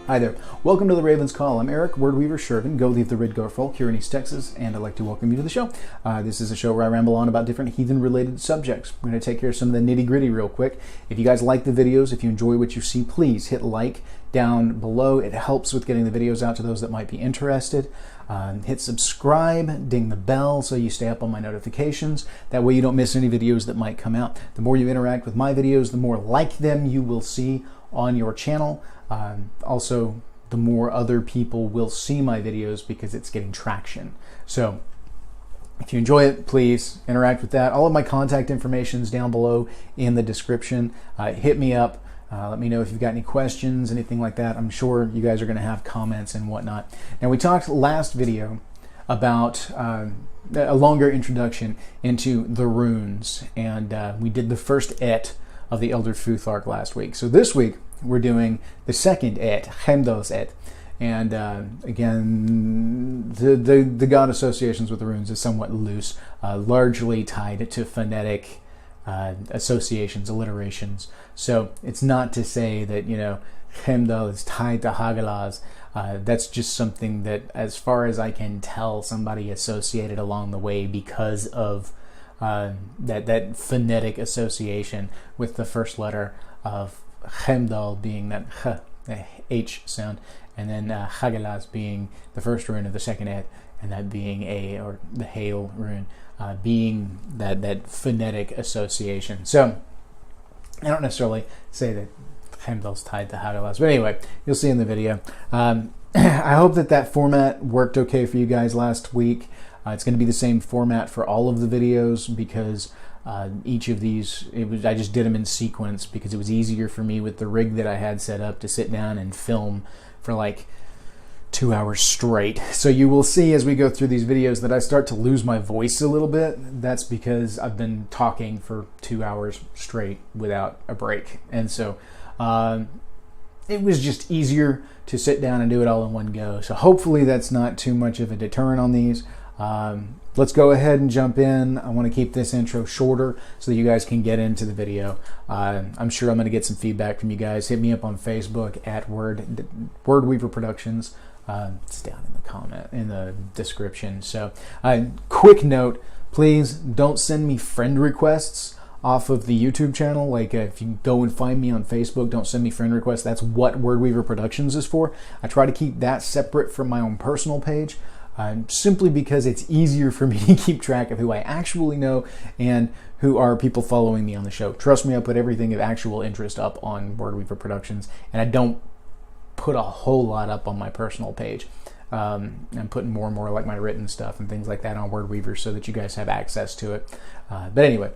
Hi there. Welcome to the Raven's Call. I'm Eric, Wordweaver Shervin, Go Leave the Ridgar Folk here in East Texas, and I'd like to welcome you to the show. This is a show where I ramble on about different heathen-related subjects. We're going to take care of some of the nitty-gritty real quick. If you guys like the videos, if you enjoy what you see, please hit like down below. It helps with getting the videos out to those that might be interested. Hit subscribe, ding the bell so you stay up on my notifications. That way you don't miss any videos that might come out. The more you interact with my videos, the more like them you will see on your channel. Also, the more other people will see my videos because it's getting traction. So if you enjoy it, please interact with that. All of my contact information is down below in the description. Hit me up. Let me know if you've got any questions, anything like that. I'm sure you guys are going to have comments and whatnot. Now, we talked last video about a longer introduction into the runes, and we did the first Aett of the Elder Futhark last week. So this week, we're doing the second Aett, Hagalaz Aett. And again, the god associations with the runes is somewhat loose, largely tied to phonetic associations, alliterations. So it's not to say that, you know, Hagalaz is tied to Hagalaz. That's just something that, as far as I can tell, somebody associated along the way because of that phonetic association with the first letter of Hagalaz being that H sound, and then Hagalaz being the first rune of the second Aett, and that being the Hail rune, being that phonetic association. So I don't necessarily say that Hagalaz tied to Hagalaz, but anyway, you'll see in the video. I hope that format worked okay for you guys last week. It's going to be the same format for all of the videos because each of these, I just did them in sequence because it was easier for me with the rig that I had set up to sit down and film for like 2 hours straight. So you will see as we go through these videos that I start to lose my voice a little bit. That's because I've been talking for 2 hours straight without a break. And so it was just easier to sit down and do it all in one go. So hopefully that's not too much of a deterrent on these. Let's go ahead and jump in. I want to keep this intro shorter so that you guys can get into the video. I'm sure I'm going to get some feedback from you guys. Hit me up on Facebook at Wordweaver Productions. It's down in the description. So, quick note: please don't send me friend requests off of the YouTube channel. Like if you go and find me on Facebook, don't send me friend requests. That's what Wordweaver Productions is for. I try to keep that separate from my own personal page. Simply because it's easier for me to keep track of who I actually know and who are people following me on the show. Trust me, I put everything of actual interest up on Wordweaver Productions, and I don't put a whole lot up on my personal page. I'm putting more and more like my written stuff and things like that on Wordweaver so that you guys have access to it. But anyway,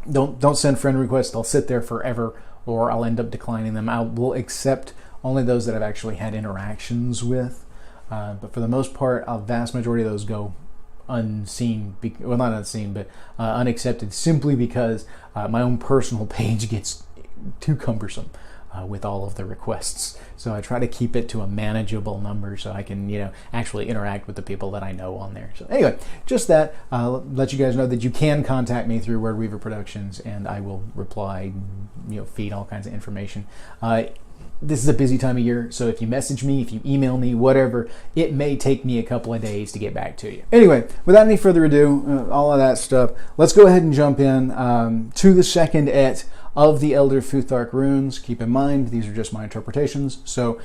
don't send friend requests. They'll sit there forever, or I'll end up declining them. I will accept only those that I've actually had interactions with. But for the most part, a vast majority of those go unseen. Well, not unseen, but unaccepted, simply because my own personal page gets too cumbersome with all of the requests. So I try to keep it to a manageable number so I can, actually interact with the people that I know on there. So anyway, just that. Let you guys know that you can contact me through Wordweaver Productions, and I will reply, feed all kinds of information. This is a busy time of year, so if you message me, if you email me, whatever, it may take me a couple of days to get back to you. Anyway, without any further ado, all of that stuff, let's go ahead and jump in to the second Aett of the Elder Futhark Runes. Keep in mind, these are just my interpretations, so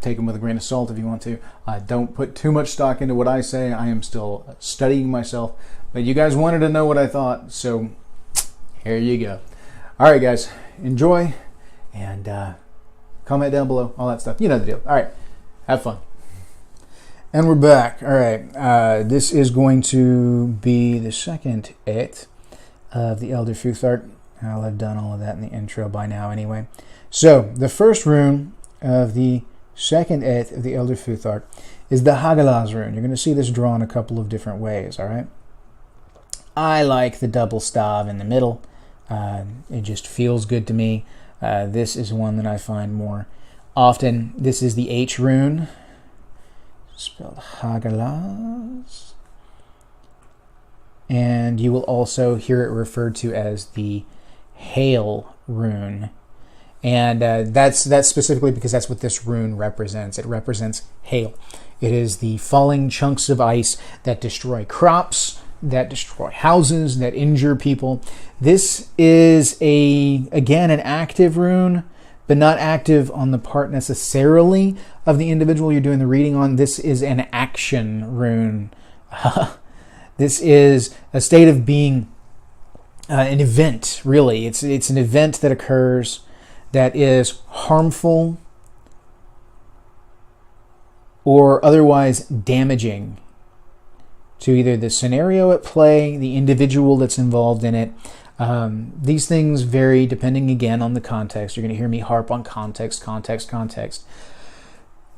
take them with a grain of salt if you want to. Don't put too much stock into what I say. I am still studying myself, but you guys wanted to know what I thought, so here you go. All right, guys, enjoy, and comment down below, all that stuff. You know the deal. All right, have fun. And we're back. All right, this is going to be the second Aett of the Elder Futhark. I'll have done all of that in the intro by now anyway. So, the first rune of the second Aett of the Elder Futhark is the Hagalaz rune. You're going to see this drawn a couple of different ways, all right? I like the double stav in the middle. It just feels good to me. This is one that I find more often. This is the H rune, spelled Hagalaz. And you will also hear it referred to as the Hail rune. And that's specifically because that's what this rune represents. It represents hail. It is the falling chunks of ice that destroy crops, that destroy houses, that injure people. This is again an active rune, but not active on the part necessarily of the individual you're doing the reading on. This is an action rune. This is a state of being, an event, really. It's an event that occurs that is harmful or otherwise damaging to either the scenario at play, the individual that's involved in it. These things vary depending, again, on the context. You're going to hear me harp on context.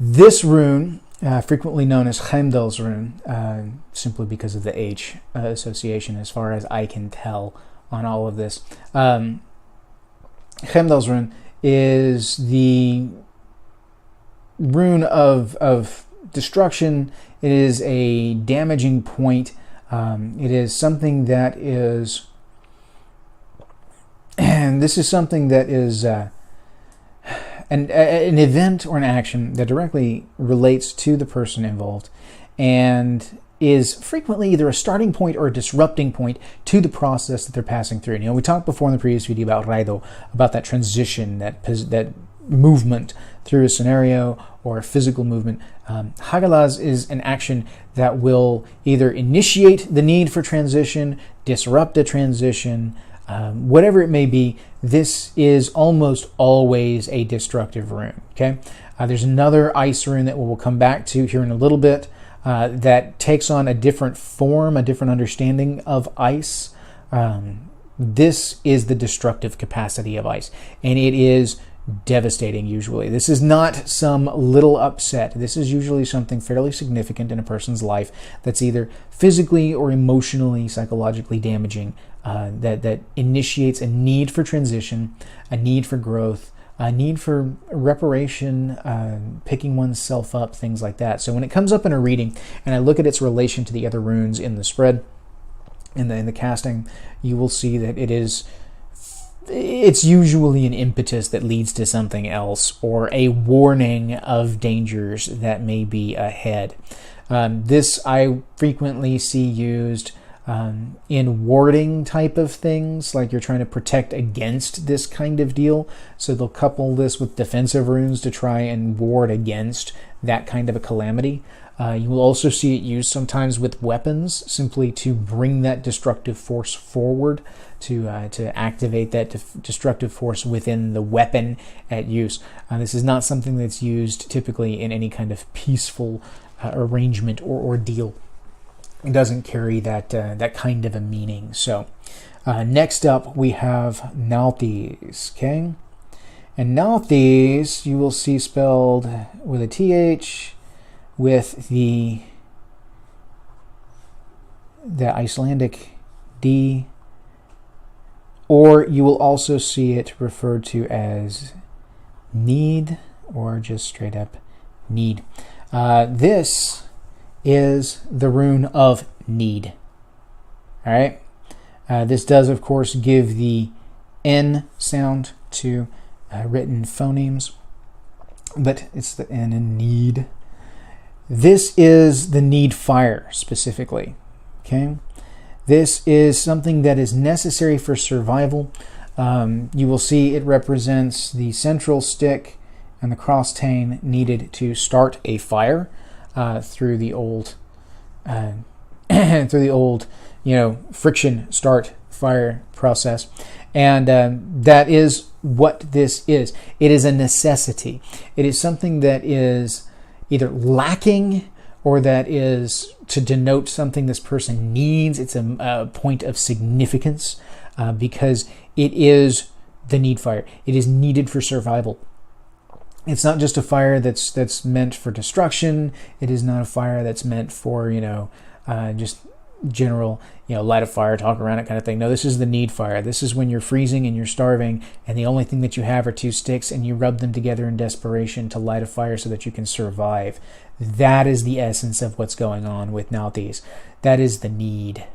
This rune, frequently known as Heimdall's rune, simply because of the H association, as far as I can tell on all of this. Heimdall's rune is the rune of destruction. It is a damaging point. It is something that is, and this is something that is an event or an action that directly relates to the person involved, and is frequently either a starting point or a disrupting point to the process that they're passing through. You know, we talked before in the previous video about Raido, about that transition, that movement through a scenario or a physical movement. Hagalaz is an action that will either initiate the need for transition, disrupt a transition, whatever it may be. This is almost always a destructive rune. Okay, there's another ice rune that we'll come back to here in a little bit, that takes on a different form, a different understanding of ice. This is the destructive capacity of ice, and it is devastating usually. This is not some little upset. This is usually something fairly significant in a person's life that's either physically or emotionally, psychologically damaging, that initiates a need for transition, a need for growth, a need for reparation, picking oneself up, things like that. So when it comes up in a reading, and I look at its relation to the other runes in the spread, in the casting, you will see that it's usually an impetus that leads to something else, or a warning of dangers that may be ahead. This I frequently see used in warding type of things, like you're trying to protect against this kind of deal. So they'll couple this with defensive runes to try and ward against that kind of a calamity. You will also see it used sometimes with weapons, simply to bring that destructive force forward, to activate that destructive force within the weapon at use. This is not something that's used typically in any kind of peaceful arrangement or ordeal. It doesn't carry that kind of a meaning. So next up we have Nauthiz. Okay, and Nauthiz you will see spelled with a TH, with the Icelandic D, or you will also see it referred to as need, or just straight up need. This is the rune of need. All right. This does, of course, give the N sound to written phonemes, but it's the N in need. This is the need fire specifically. Okay. This is something that is necessary for survival. You will see it represents the central stick and the cross tane needed to start a fire through the old, friction start fire process, and that is what this is. It is a necessity. It is something that is either lacking, or that is to denote something this person needs. It's a point of significance because it is the need fire. It is needed for survival. It's not just a fire that's meant for destruction. It is not a fire that's meant for, just general, light a fire, talk around it kind of thing. No, this is the need fire. This is when you're freezing and you're starving, and the only thing that you have are two sticks, and you rub them together in desperation to light a fire so that you can survive. That is the essence of what's going on with Nauthiz. That is the need.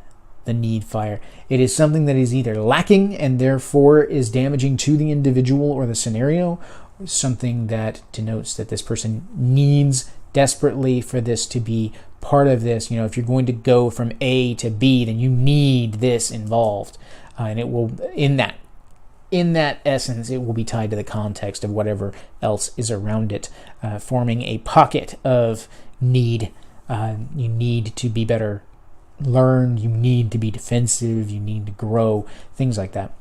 the need fire. It is something that is either lacking and therefore is damaging to the individual or the scenario, or something that denotes that this person needs desperately for this to be part of this. You know, if you're going to go from A to B, then you need this involved. And it will, in that essence, it will be tied to the context of whatever else is around it, forming a pocket of need. You need to be better learned, you need to be defensive, you need to grow, things like that.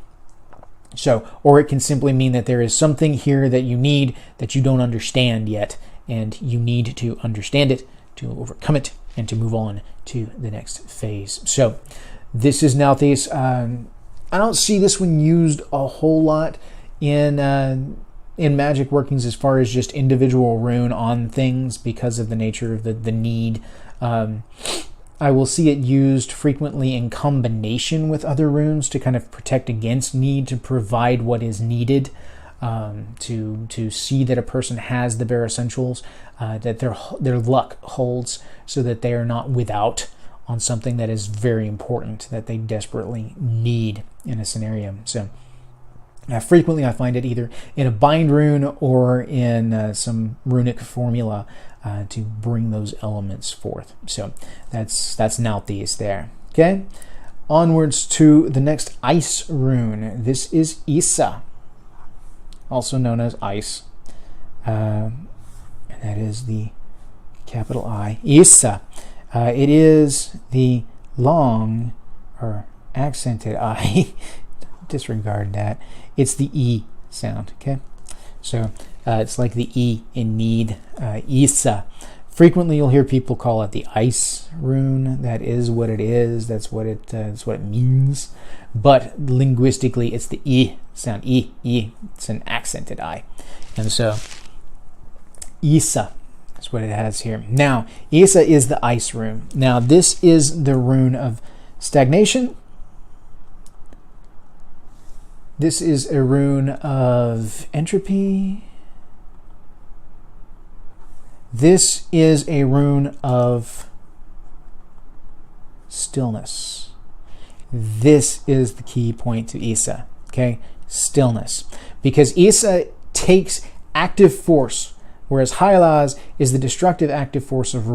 So, or it can simply mean that there is something here that you need that you don't understand yet, and you need to understand it, to overcome it, and to move on to the next phase. So, this is Nauthiz. I don't see this one used a whole lot in magic workings as far as just individual rune on things because of the nature of the need. I will see it used frequently in combination with other runes to kind of protect against need, to provide what is needed, to see that a person has the bare essentials, that their luck holds, so that they are not without on something that is very important, that they desperately need in a scenario. So frequently I find it either in a bind rune or in some runic formula to bring those elements forth. So that's Nauthiz there. Okay, onwards to the next ice rune. This is Isa, also known as ice. And that is the capital I. Isa. It is the long or accented I. Disregard that. It's the E sound. Okay, so it's like the E in need. Isa. Frequently, you'll hear people call it the ice rune. That is what it is. That's what it means. But linguistically, it's the E sound. E. It's an accented I, and so Isa. That's what it has here. Now, Isa is the ice rune. Now, this is the rune of stagnation. This is a rune of entropy. This is a rune of stillness. This is the key point to Isa. Okay, stillness, because Isa takes active force, whereas Hagalaz is the destructive active force of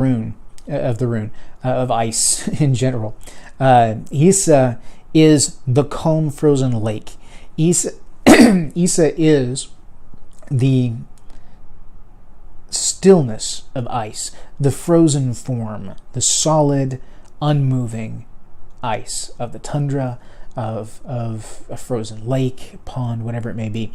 of ice in general. Isa is the calm frozen lake. Isa is the stillness of ice, the frozen form, the solid, unmoving ice of the tundra, of a frozen lake, pond, whatever it may be.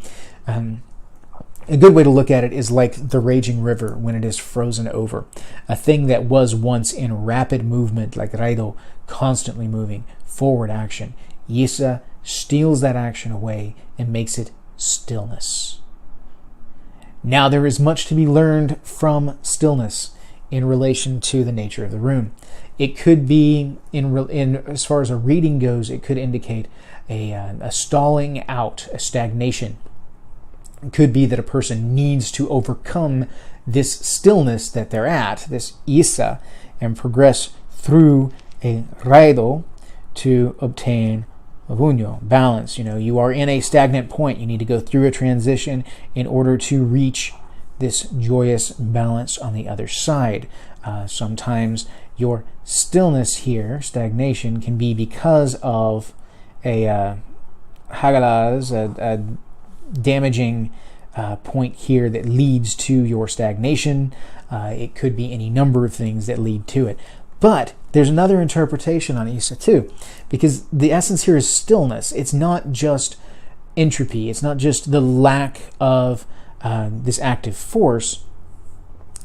A good way to look at it is like the raging river when it is frozen over. A thing that was once in rapid movement, like Raido, constantly moving, forward action. Isa steals that action away and makes it stillness. Now, there is much to be learned from stillness in relation to the nature of the rune. It could be, in as far as a reading goes, it could indicate a stalling out, a stagnation. It could be that a person needs to overcome this stillness that they're at, this Isa, and progress through a Raido to obtain Avunyo, balance. You know, you are in a stagnant point. You need to go through a transition in order to reach this joyous balance on the other side. Sometimes your stillness here, stagnation, can be because of a Hagalaz, a damaging point here that leads to your stagnation. It could be any number of things that lead to it. But there's another interpretation on Isa too, because the essence here is stillness. It's not just entropy. It's not just the lack of this active force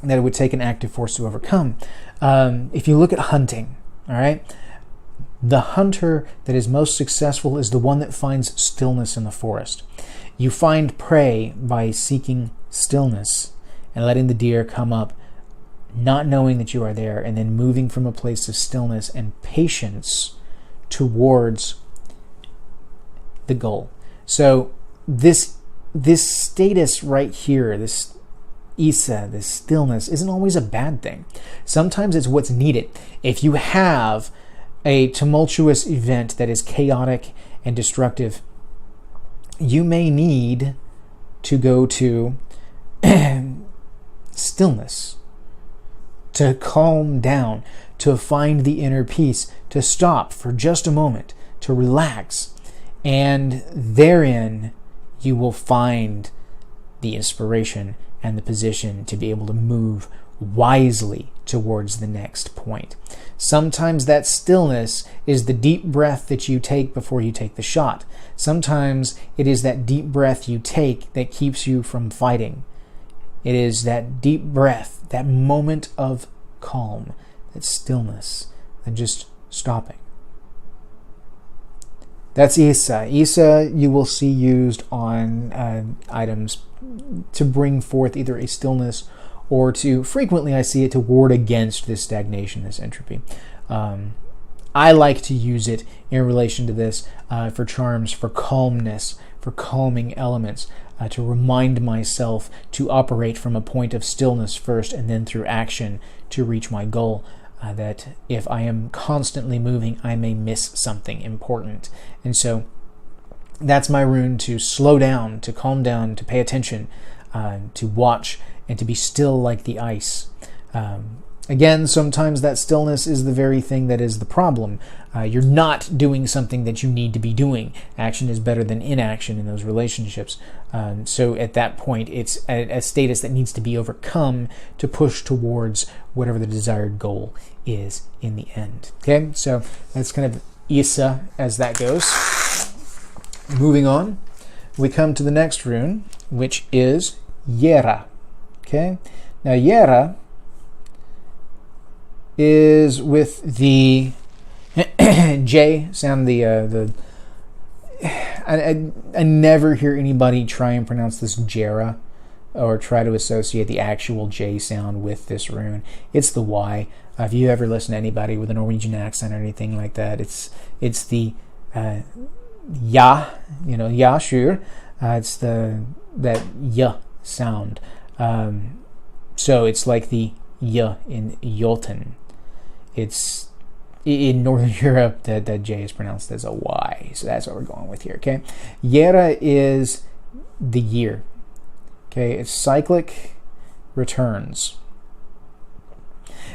that it would take an active force to overcome. If you look at hunting, all right, the hunter that is most successful is the one that finds stillness in the forest. You find prey by seeking stillness and letting the deer come up, not knowing that you are there, and then moving from a place of stillness and patience towards the goal. So this status right here, this Isa, this stillness, isn't always a bad thing. Sometimes it's what's needed. If you have a tumultuous event that is chaotic and destructive, you may need to go to stillness, to calm down, to find the inner peace, to stop for just a moment, to relax. And therein you will find the inspiration and the position to be able to move wisely towards the next point. Sometimes that stillness is the deep breath that you take before you take the shot. Sometimes it is that deep breath you take that keeps you from fighting. It is that deep breath, that moment of calm, that stillness, and just stopping. That's Isa. Isa you will see used on items to bring forth either a stillness or to, frequently I see it, to ward against this stagnation, this entropy. I like to use it in relation to this for charms, for calmness, for calming elements, to remind myself to operate from a point of stillness first and then through action to reach my goal. That if I am constantly moving, I may miss something important. And so that's my rune, to slow down, to calm down, to pay attention, to watch, and to be still like the ice. Again, sometimes that stillness is the very thing that is the problem. You're not doing something that you need to be doing. Action is better than inaction in those relationships. So at that point, it's a status that needs to be overcome to push towards whatever the desired goal is in the end. Okay, so that's kind of Isa as that goes. Moving on, we come to the next rune, which is Jera. Okay, now Jera is with the J sound. I never hear anybody try and pronounce this Jera or try to associate the actual J sound with this rune. It's the Y. If you ever listen to anybody with a Norwegian accent or anything like that, it's the ya, ya sure. It's that ya sound. So it's like the y in Jotun. It's in Northern Europe that J is pronounced as a Y. So that's what we're going with here. Okay, Jera is the year. Okay, it's cyclic returns.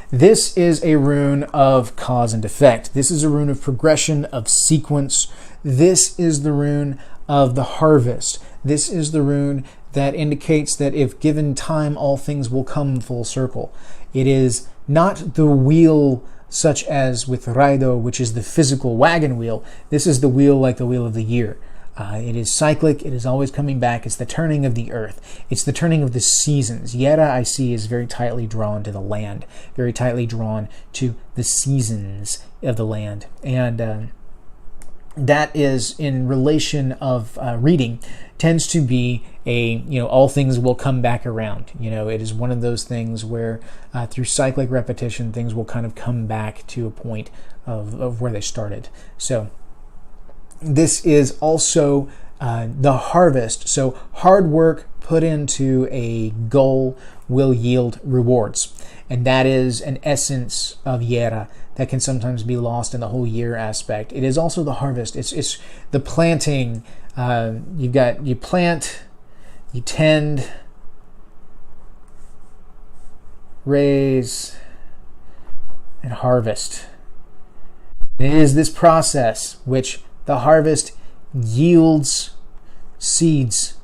This is a rune of cause and effect. This is a rune of progression, of sequence. This is the rune of the harvest. This is the rune that indicates that if given time, all things will come full circle. It is not the wheel such as with Raido, which is the physical wagon wheel. This is the wheel like the wheel of the year. It is cyclic. It is always coming back. It's the turning of the earth. It's the turning of the seasons. Jera, I see, is very tightly drawn to the land, very tightly drawn to the seasons of the land. And that is, in relation of reading, tends to be all things will come back around. It is one of those things where through cyclic repetition, things will kind of come back to a point of where they started. So this is also the harvest. So hard work put into a goal will yield rewards. And that is an essence of Jera that can sometimes be lost in the whole year aspect. It is also the harvest. It's the planting. You plant, you tend, raise, and harvest. It is this process which the harvest yields seeds,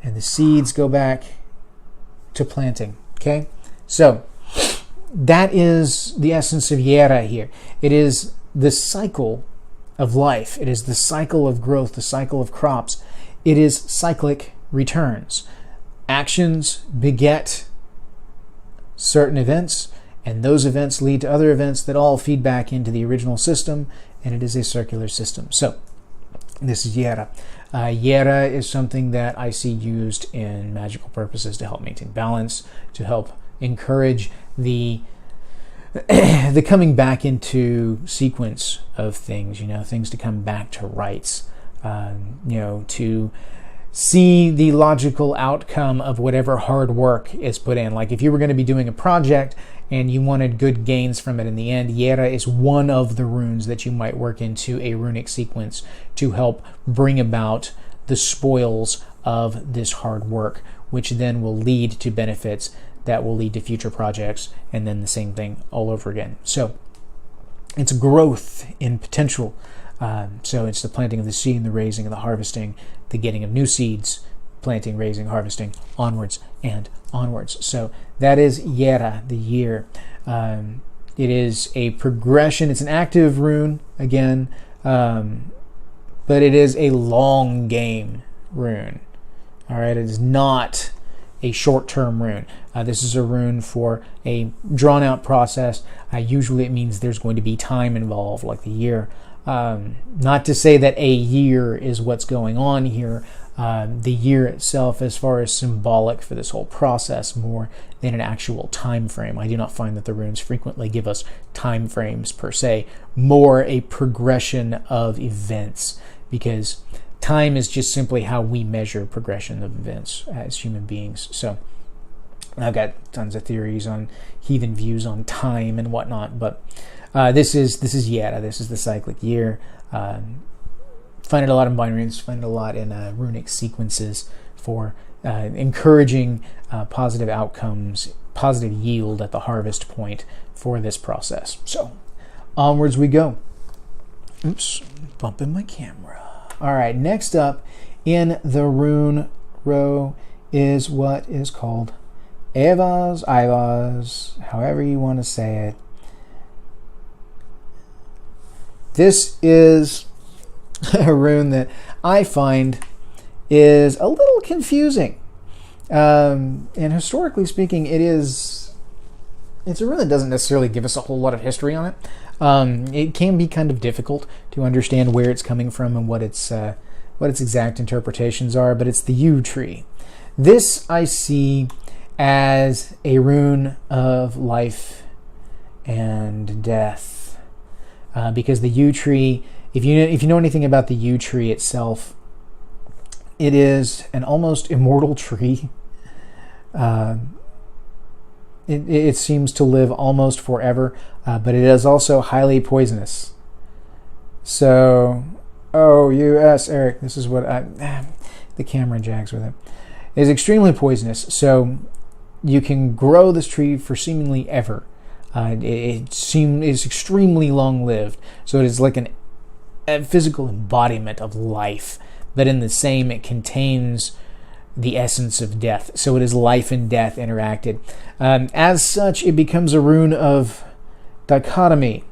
and the seeds go back to planting. Okay? So, that is the essence of Jera here. It is the cycle of life. It is the cycle of growth, the cycle of crops. It is cyclic returns. Actions beget certain events, and those events lead to other events that all feed back into the original system, and it is a circular system. So, this is Jera. Jera is something that I see used in magical purposes to help maintain balance, to help encourage the coming back into sequence of things, things to come back to rights, to see the logical outcome of whatever hard work is put in. Like if you were going to be doing a project and you wanted good gains from it in the end, Jera is one of the runes that you might work into a runic sequence to help bring about the spoils of this hard work, which then will lead to benefits that will lead to future projects, and then the same thing all over again. So it's growth in potential. So it's the planting of the seed and the raising and the harvesting, the getting of new seeds, planting, raising, harvesting, onwards and onwards. So that is Jera, the year. It is a progression. It's an active rune, again, but it is a long game rune. All right, it is not a short-term rune. This is a rune for a drawn-out process. Usually it means there's going to be time involved, like the year. Not to say that a year is what's going on here. The year itself, as far as symbolic for this whole process, more than an actual time frame. I do not find that the runes frequently give us time frames per se, more a progression of events, because time is just simply how we measure progression of events as human beings. So I've got tons of theories on heathen views on time and whatnot, but this is Jera. This is the cyclic year. Find it a lot in binaries, find it a lot in runic sequences for encouraging positive outcomes, positive yield at the harvest point for this process. So onwards we go. Oops, bumping my camera. All right, next up in the rune row is what is called Eihwaz, however you want to say it. This is a rune that I find is a little confusing. And historically speaking, it's a rune that doesn't necessarily give us a whole lot of history on it. It can be kind of difficult to understand where it's coming from and what its exact interpretations are, but it's the yew tree. This I see as a rune of life and death, because the yew tree, if you know anything about the yew tree itself, it is an almost immortal tree. It seems to live almost forever, but it is also highly poisonous. So, Eric, this is what the camera jags with it. It is extremely poisonous, so you can grow this tree for seemingly ever. It's extremely long-lived, so it is like a physical embodiment of life, but in the same, it contains the essence of death. So it is life and death interacted. As such, it becomes a rune of dichotomy.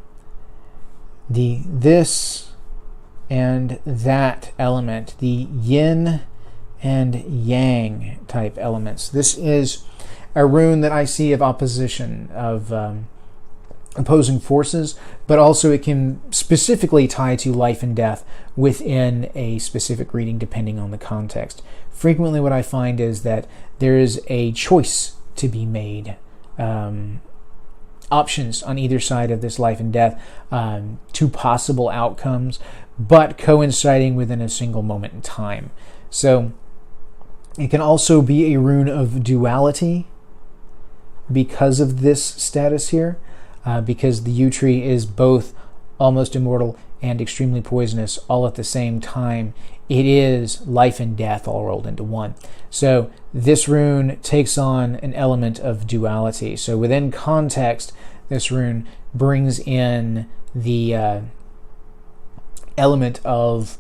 The this and that element, the yin and yang type elements. This is a rune that I see of opposition, of opposing forces, but also it can specifically tie to life and death within a specific reading depending on the context. Frequently what I find is that there is a choice to be made, options on either side of this life and death, two possible outcomes, but coinciding within a single moment in time. So it can also be a rune of duality because of this status here, because the yew tree is both almost immortal and extremely poisonous all at the same time. It is life and death all rolled into one. So this rune takes on an element of duality. So within context, this rune brings in the element of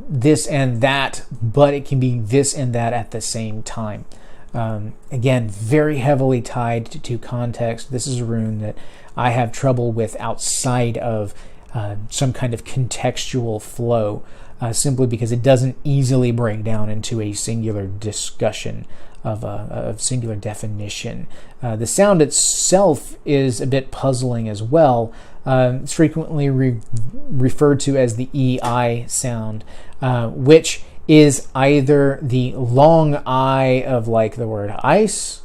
this and that, but it can be this and that at the same time. Again, very heavily tied to context. This is a rune that I have trouble with outside of some kind of contextual flow, simply because it doesn't easily break down into a singular discussion of singular definition. The sound itself is a bit puzzling as well. It's frequently referred to as the EI sound, which is either the long I of like the word ice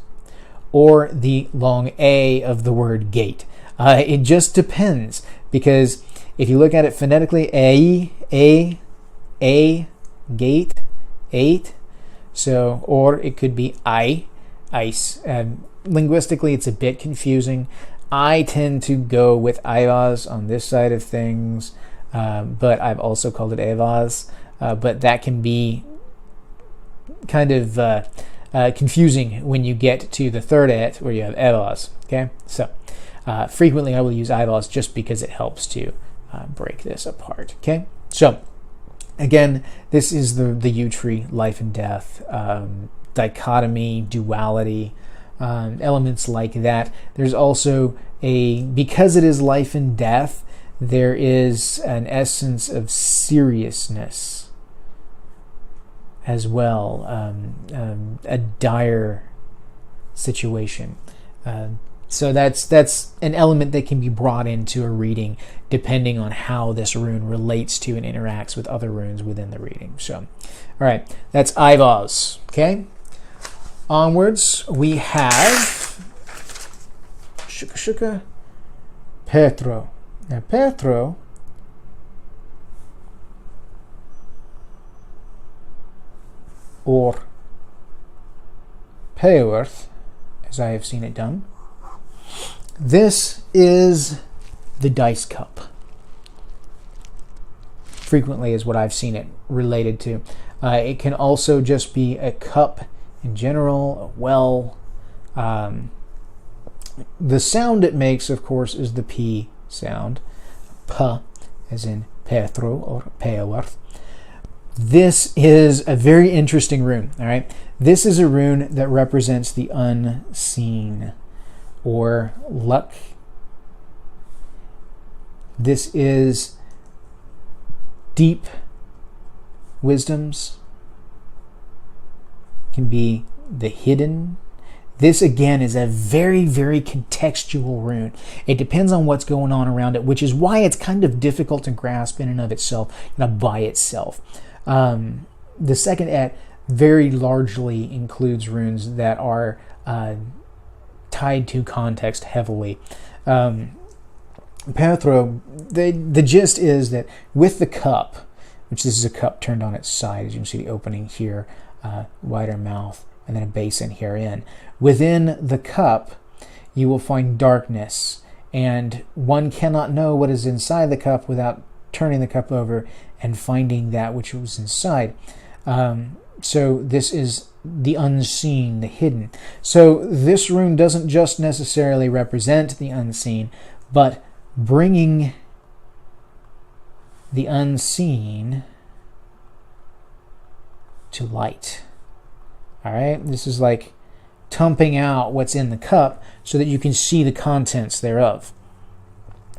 or the long A of the word gate. It just depends, because if you look at it phonetically, a, gate, Aett. So, or it could be ice. Linguistically, it's a bit confusing. I tend to go with Eihwaz on this side of things, but I've also called it Eihwaz. But that can be kind of confusing when you get to the third Aett where you have Eihwaz. Okay, so frequently I will use Eihwaz just because it helps to break this apart. Okay, so again, this is the U tree, life and death, dichotomy, duality, elements like that. There's also because it is life and death, there is an essence of seriousness as well, a dire situation. So that's an element that can be brought into a reading depending on how this rune relates to and interacts with other runes within the reading. So, all right, that's Eihwaz. Okay, onwards we have Perthro. Now Perthro or Peorth, as I have seen it done. This is the dice cup. Frequently is what I've seen it related to. It can also just be a cup in general, a well. The sound it makes, of course, is the P sound. P, as in Perthro or Peorth. This is a very interesting rune. All right, this is a rune that represents the unseen, or luck. This is deep wisdoms, can be the hidden. This again is a very, very contextual rune. It depends on what's going on around it, which is why it's kind of difficult to grasp in and of itself, by itself. The second Aett very largely includes runes that are tied to context heavily. Perthro, the gist is that with the cup, which this is a cup turned on its side, as you can see the opening here, wider mouth, and then a basin herein. Within the cup, you will find darkness, and one cannot know what is inside the cup without turning the cup over and finding that which was inside. So this is the unseen, the hidden. So this rune doesn't just necessarily represent the unseen, but bringing the unseen to light. All right, this is like tumping out what's in the cup so that you can see the contents thereof.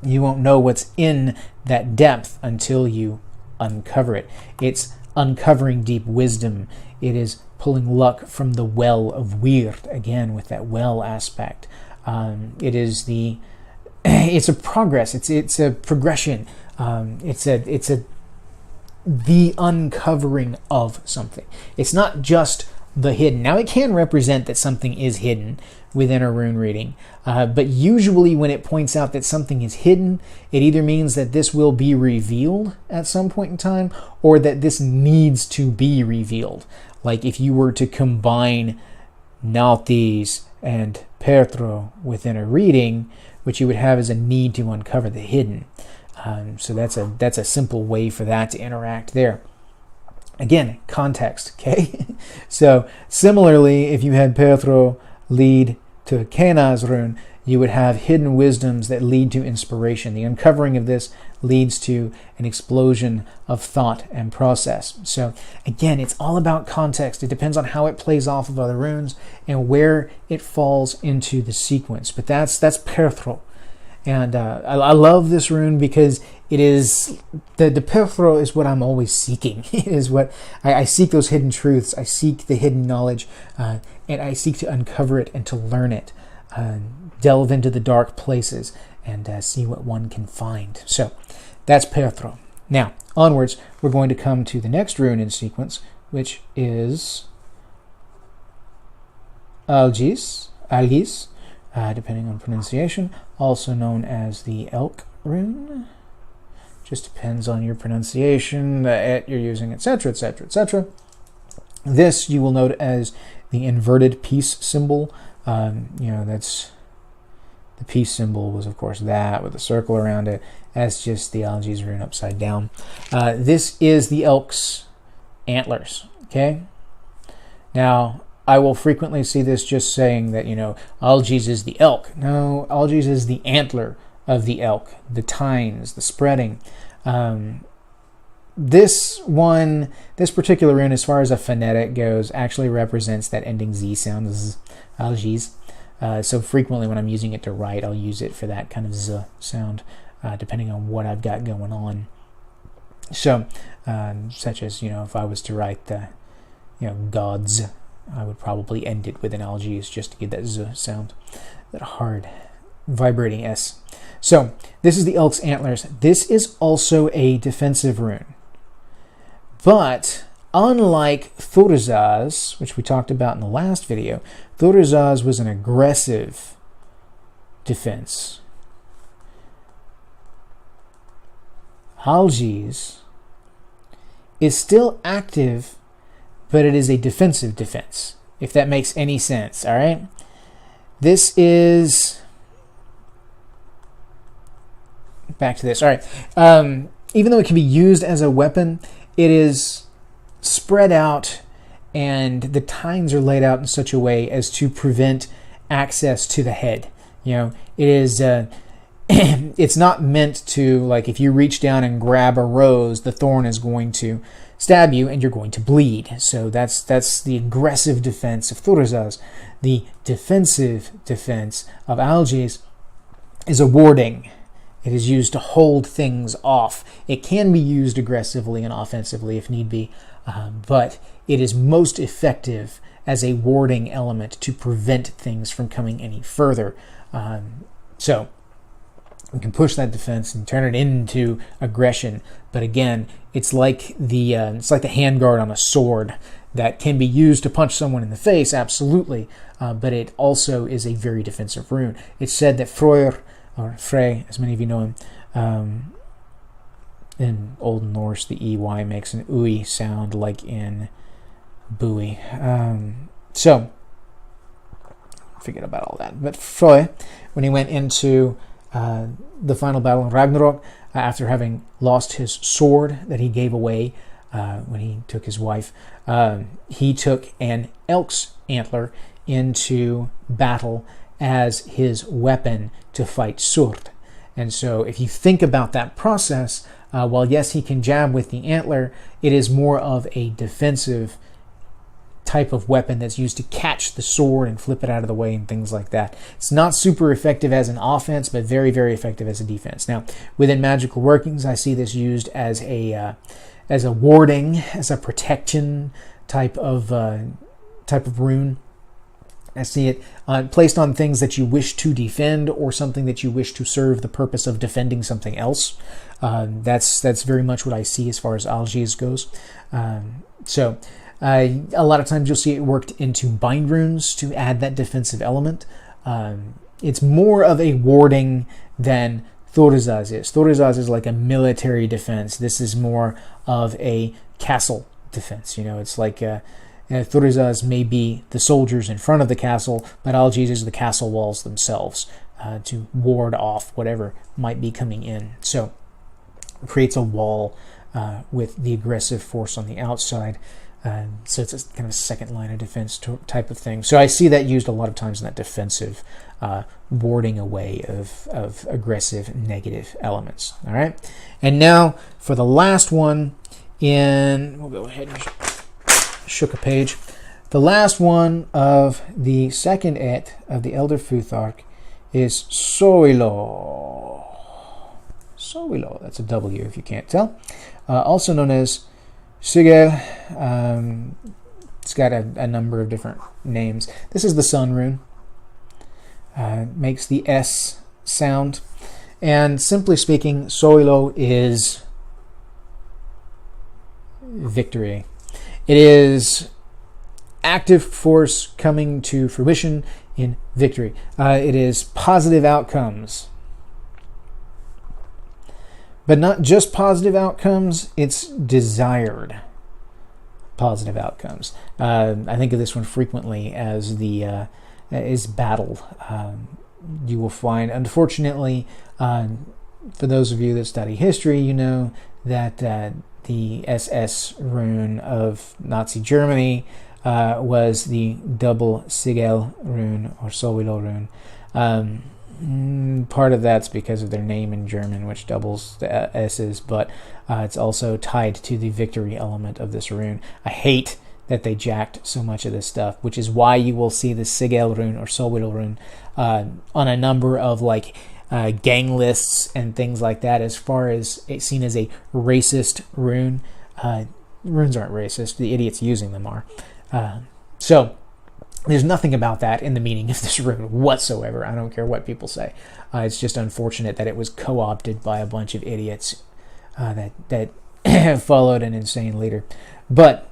You won't know what's in that depth until you uncover it. It's uncovering deep wisdom. It is pulling luck from the well of weird, again with that well aspect. It's a progress. It's a progression. It's the uncovering of something. It's not just the hidden. Now, it can represent that something is hidden within a rune reading, but usually when it points out that something is hidden, it either means that this will be revealed at some point in time, or that this needs to be revealed. Like if you were to combine Nauthiz and Perthro within a reading, what you would have is a need to uncover the hidden. So that's a simple way for that to interact there. Again, context, okay? So similarly, if you had Perthro lead to Hagalaz rune, you would have hidden wisdoms that lead to inspiration. The uncovering of this leads to an explosion of thought and process. So again, it's all about context. It depends on how it plays off of other runes and where it falls into the sequence. But that's Perthro. And I love this rune because it is, the Perthro is what I'm always seeking. It is what, I seek those hidden truths, I seek the hidden knowledge, and I seek to uncover it and to learn it, delve into the dark places and see what one can find. So that's Perthro. Now, onwards, we're going to come to the next rune in sequence, which is Algiz, depending on pronunciation, also known as the elk rune. Just depends on your pronunciation, the Aett you're using, etc., etc., etc. This you will note as the inverted peace symbol. That's the peace symbol was, of course, that with a circle around it. That's just the Algiz rune upside down. This is the elk's antlers, okay? Now, I will frequently see this just saying that, Algiz is the elk. No, Algiz is the antler of the elk, the tines, the spreading. This particular rune, as far as a phonetic goes, actually represents that ending Z sound, Algiz. So frequently when I'm using it to write, I'll use it for that kind of Z sound, depending on what I've got going on. So, such as, if I was to write the, gods, I would probably end it with an Algiz just to get that Z sound, that hard vibrating S. So, this is the elk's antlers. This is also a defensive rune. But unlike Thurizaz, which we talked about in the last video, Thurizaz was an aggressive defense. Algiz is still active, but it is a defensive defense, if that makes any sense, all right? This is... Back to this. All right. Even though it can be used as a weapon, it is spread out, and the tines are laid out in such a way as to prevent access to the head. It is... it's not meant to, like, if you reach down and grab a rose, the thorn is going to stab you and you're going to bleed. So that's the aggressive defense of Thurizaz. The defensive defense of Algiz is a warding. It is used to hold things off. It can be used aggressively and offensively if need be, but it is most effective as a warding element to prevent things from coming any further. So we can push that defense and turn it into aggression. But again, it's like the handguard on a sword that can be used to punch someone in the face, absolutely. But it also is a very defensive rune. It's said that Freyr, or Frey, as many of you know him, in Old Norse, the EY makes an ui sound like in buoy. So, forget about all that. But Frey, when he went into the final battle in Ragnarok, after having lost his sword that he gave away when he took his wife, he took an elk's antler into battle as his weapon to fight Surd. And so if you think about that process, while yes, he can jab with the antler, it is more of a defensive type of weapon that's used to catch the sword and flip it out of the way and things like that. It's not super effective as an offense, but very, very effective as a defense. Now, within magical workings, I see this used as a warding, as a protection type of rune. I see it placed on things that you wish to defend or something that you wish to serve the purpose of defending something else. That's very much what I see as far as Algiz goes. A lot of times you'll see it worked into bind runes to add that defensive element. It's more of a warding than Thurizaz is. Thurizaz is like a military defense. This is more of a castle defense. It's like Thurizaz may be the soldiers in front of the castle, but Algiz is the castle walls themselves to ward off whatever might be coming in. So it creates a wall with the aggressive force on the outside. So it's a kind of a second line of defense type of thing. So I see that used a lot of times in that defensive warding away of aggressive negative elements. All right. And now for the last one we'll go ahead and shook a page. The last one of the second Aett of the Elder Futhark is Sowilo. Sowilo, that's a W if you can't tell. Also known as Sigel. It's got a number of different names. This is the sun rune. Makes the S sound. And simply speaking, Sowilo is victory. It is active force coming to fruition in victory. It is positive outcomes. But not just positive outcomes, it's desired positive outcomes. I think of this one frequently as the is battle. You will find, unfortunately, for those of you that study history, you know that the SS rune of Nazi Germany was the double sigil rune or Sowilo rune. Part of that's because of their name in German, which doubles the S's, but it's also tied to the victory element of this rune. I hate that they jacked so much of this stuff, which is why you will see the sigil rune or Sowilo rune on a number of gang lists and things like that, as far as it's seen as a racist rune. Runes aren't racist, the idiots using them are. So there's nothing about that in the meaning of this rune whatsoever. I don't care what people say. It's just unfortunate that it was co-opted by a bunch of idiots that followed an insane leader. But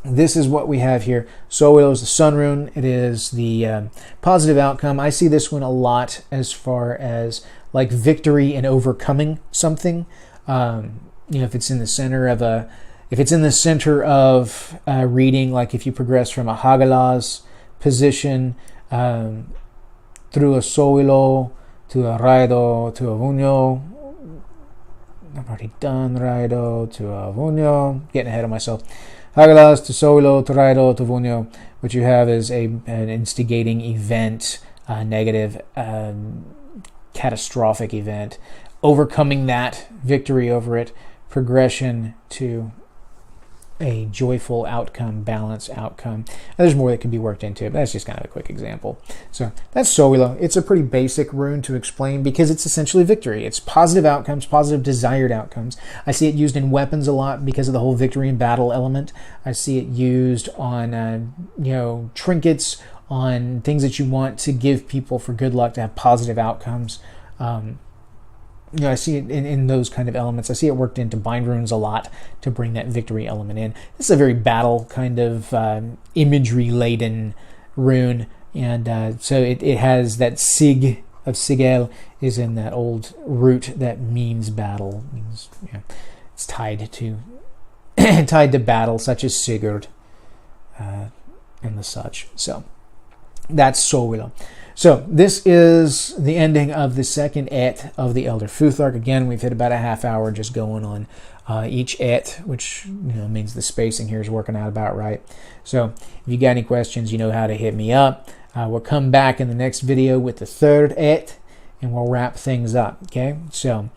this is what we have here. Sowilo is the sun rune. It is the positive outcome. I see this one a lot as far as like victory and overcoming something. If it's in the center of reading, like if you progress from a Hagalaz position through a Sowilo to a Raido to a Vunyo. I've already done Raido to a Vunyo. Getting ahead of myself. Hagalaz to Sowilo to Raido to Vunyo. What you have is an instigating event, negative, catastrophic event. Overcoming that, victory over it, progression to a joyful outcome, balanced outcome. And there's more that can be worked into it, but that's just kind of a quick example. So that's Sowilo. It's a pretty basic rune to explain because it's essentially victory. It's positive outcomes, positive desired outcomes. I see it used in weapons a lot because of the whole victory and battle element. I see it used on trinkets, on things that you want to give people for good luck to have positive outcomes. I see it in those kind of elements. I see it worked into bind runes a lot to bring that victory element in. This is a very battle kind of imagery-laden rune, and so it has that sig of sigil is in that old root that means battle. Means it's tied to tied to battle, such as Sigurd and the such. So that's Sowilo. So this is the ending of the second Aett of the Elder Futhark. Again, we've hit about a half hour just going on each Aett, which means the spacing here is working out about right. So if you got any questions, you know how to hit me up. We'll come back in the next video with the third Aett, and we'll wrap things up. Okay, so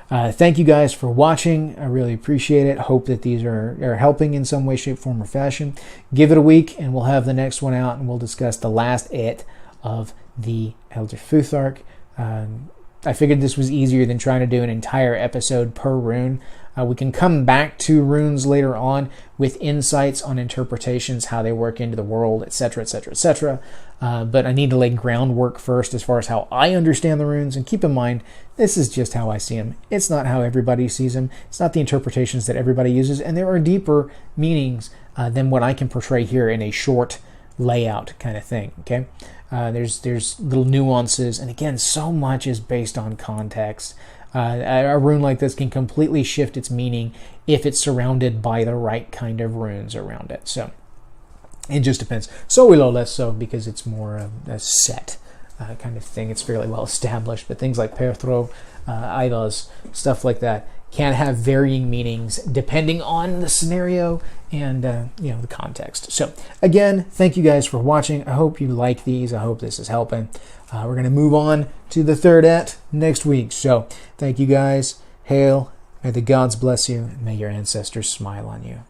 thank you guys for watching. I really appreciate it. Hope that these are helping in some way, shape, form, or fashion. Give it a week, and we'll have the next one out, and we'll discuss the last Aett of the Elder Futhark. I figured this was easier than trying to do an entire episode per rune. We can come back to runes later on with insights on interpretations, how they work into the world, etc., etc., etc. But I need to lay groundwork first as far as how I understand the runes. And keep in mind, this is just how I see them. It's not how everybody sees them. It's not the interpretations that everybody uses. And there are deeper meanings than what I can portray here in a short layout kind of thing. Okay. There's little nuances, and again, so much is based on context. A rune like this can completely shift its meaning if it's surrounded by the right kind of runes around it. So it just depends. Sowilo less so because it's more a set kind of thing. It's fairly well established, but things like Perthro, Eihwaz, stuff like that can have varying meanings depending on the scenario and the context. So again, thank you guys for watching. I hope you like these. I hope this is helping. We're going to move on to the third Aett next week. So thank you guys. Hail. May the gods bless you, and may your ancestors smile on you.